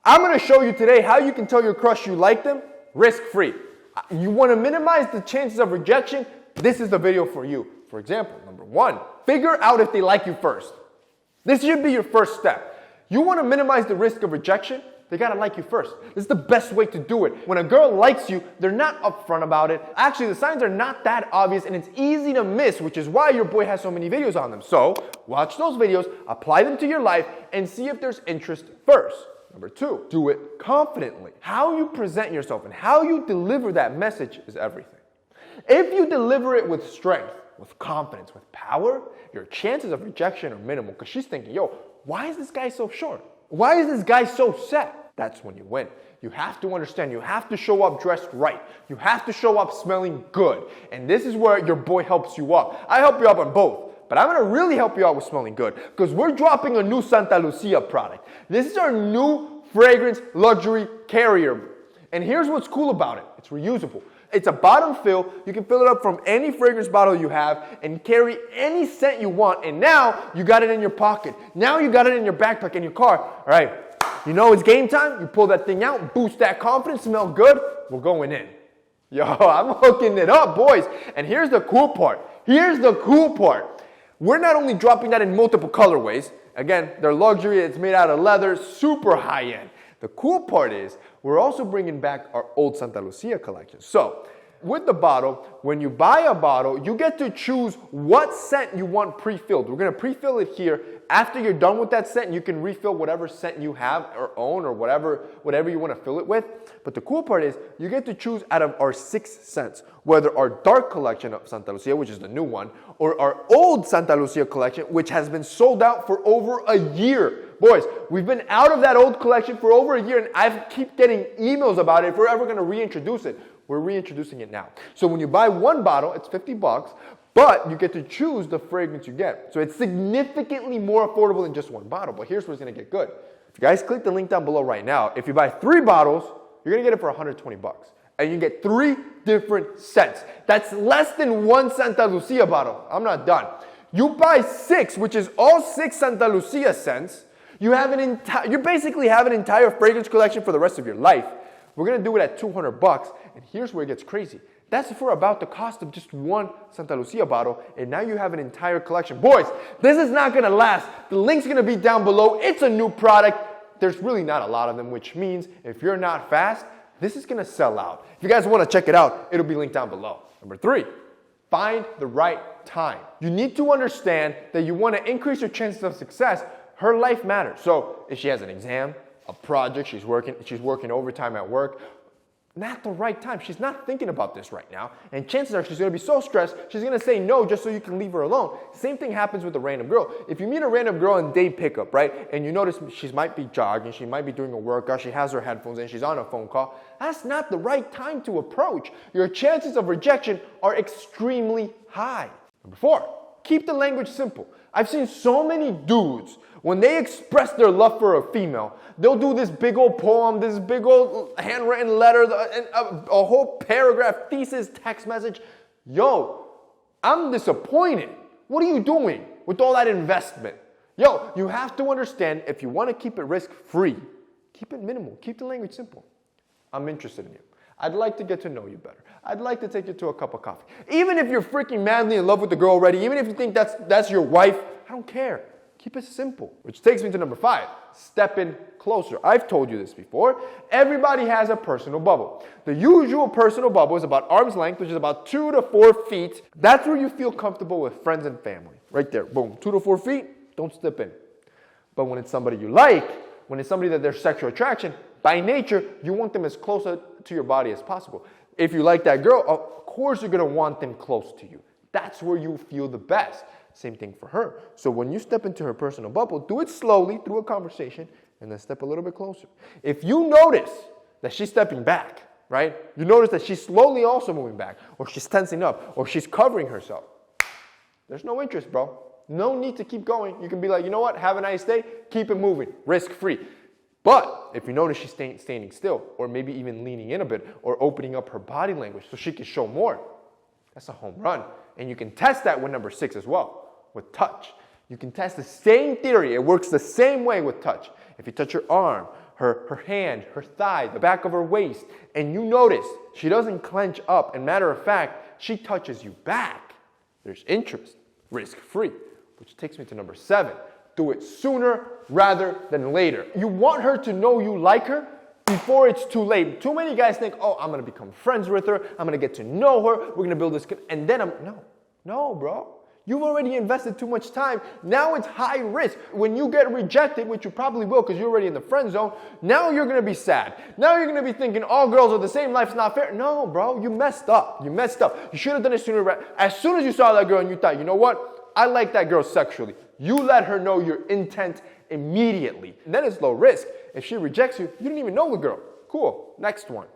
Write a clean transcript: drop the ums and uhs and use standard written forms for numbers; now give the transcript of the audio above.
I'm going to show you today how you can tell your crush you like them risk-free. You want to minimize the chances of rejection? This is the video for you. For example, number 1, figure out if they like you first. This should be your first step. You want to minimize the risk of rejection? They gotta like you first. This is the best way to do it. When a girl likes you, they're not upfront about it. Actually, the signs are not that obvious and it's easy to miss, which is why your boy has so many videos on them. So, watch those videos, apply them to your life, and see if there's interest first. Number 2, do it confidently. How you present yourself and how you deliver that message is everything. If you deliver it with strength, with confidence, with power, your chances of rejection are minimal because she's thinking, yo, why is this guy so short? Why is this guy so set? That's when you win. You have to understand, you have to show up dressed right. You have to show up smelling good. And this is where your boy helps you up. I help you up on both, but I'm gonna really help you out with smelling good because we're dropping a new Santa Lucia product. This is our new fragrance luxury carrier. And here's what's cool about it. It's reusable. It's a bottom fill. You can fill it up from any fragrance bottle you have and carry any scent you want. And now you got it in your pocket. Now you got it in your backpack in your car. All right, you know it's game time. You pull that thing out, boost that confidence, smell good. We're going in. Yo, I'm hooking it up, boys. And here's the cool part. We're not only dropping that in multiple colorways. Again, they're luxury. It's made out of leather, super high end. The cool part is we're also bringing back our old Santa Lucia collection. So with the bottle, when you buy a bottle, you get to choose what scent you want pre-filled. We're going to pre-fill it here. After you're done with that scent, you can refill whatever scent you have or own or whatever you want to fill it with. But the cool part is you get to choose out of our 6 scents, whether our dark collection of Santa Lucia, which is the new one, or our old Santa Lucia collection, which has been sold out for over a year. Boys, we've been out of that old collection for over a year, and I keep getting emails about it if we're ever going to reintroduce it. We're reintroducing it now. So when you buy one bottle, it's $50, but you get to choose the fragrance you get. So it's significantly more affordable than just one bottle. But here's what's going to get good. If you guys click the link down below right now, if you buy 3 bottles, you're going to get it for $120. And you get 3 different scents. That's less than 1 Santa Lucia bottle. I'm not done. You buy 6, which is all 6 Santa Lucia scents. You basically have an entire fragrance collection for the rest of your life. We're going to do it at $200, and here's where it gets crazy. That's for about the cost of just 1 Santa Lucia bottle, and now you have an entire collection. Boys, this is not going to last. The link's going to be down below. It's a new product. There's really not a lot of them, which means if you're not fast, this is going to sell out. If you guys want to check it out, it'll be linked down below. Number 3, find the right time. You need to understand that you want to increase your chances of success. Her life matters. So if she has an exam, a project, she's working overtime at work, not the right time. She's not thinking about this right now. And chances are she's going to be so stressed, she's going to say no just so you can leave her alone. Same thing happens with a random girl. If you meet a random girl in date pickup, right, and you notice she might be jogging, she might be doing a workout, she has her headphones in, she's on a phone call, that's not the right time to approach. Your chances of rejection are extremely high. Number 4, keep the language simple. I've seen so many dudes, when they express their love for a female, they'll do this big old poem, this big old handwritten letter, a whole paragraph, thesis, text message. Yo, I'm disappointed. What are you doing with all that investment? Yo, you have to understand, if you want to keep it risk-free, keep it minimal. Keep the language simple. I'm interested in you. I'd like to get to know you better. I'd like to take you to a cup of coffee. Even if you're freaking madly in love with the girl already, even if you think that's your wife, I don't care. Keep it simple. Which takes me to number 5, step in closer. I've told you this before. Everybody has a personal bubble. The usual personal bubble is about arm's length, which is about 2 to 4 feet. That's where you feel comfortable with friends and family. Right there, boom, 2 to 4 feet, don't step in. But when it's somebody you like, when it's somebody that there's sexual attraction, by nature, you want them as close to your body as possible. If you like that girl, of course you're going to want them close to you. That's where you feel the best. Same thing for her. So when you step into her personal bubble, do it slowly through a conversation and then step a little bit closer. If you notice that she's stepping back, right? You notice that she's slowly also moving back, or she's tensing up, or she's covering herself. There's no interest, bro. No need to keep going. You can be like, you know what? Have a nice day. Keep it moving. Risk-free. But if you notice she's standing still, or maybe even leaning in a bit, or opening up her body language so she can show more, that's a home run. And you can test that with number 6 as well. With touch. You can test the same theory. It works the same way with touch. If you touch her arm, her hand, her thigh, the back of her waist, and you notice she doesn't clench up, and matter of fact, she touches you back, there's interest, risk-free, which takes me to number 7. Do it sooner rather than later. You want her to know you like her before it's too late. Too many guys think, oh, I'm gonna become friends with her, I'm gonna get to know her, we're gonna build this, and then no, bro. You've already invested too much time. Now it's high risk. When you get rejected, which you probably will because you're already in the friend zone, now you're going to be sad. Now you're going to be thinking all girls are the same, life's not fair. No, bro, you messed up. You messed up. You should have done it sooner. As soon as you saw that girl and you thought, you know what? I like that girl sexually. You let her know your intent immediately. And then it's low risk. If she rejects you, you didn't even know the girl. Cool. Next one.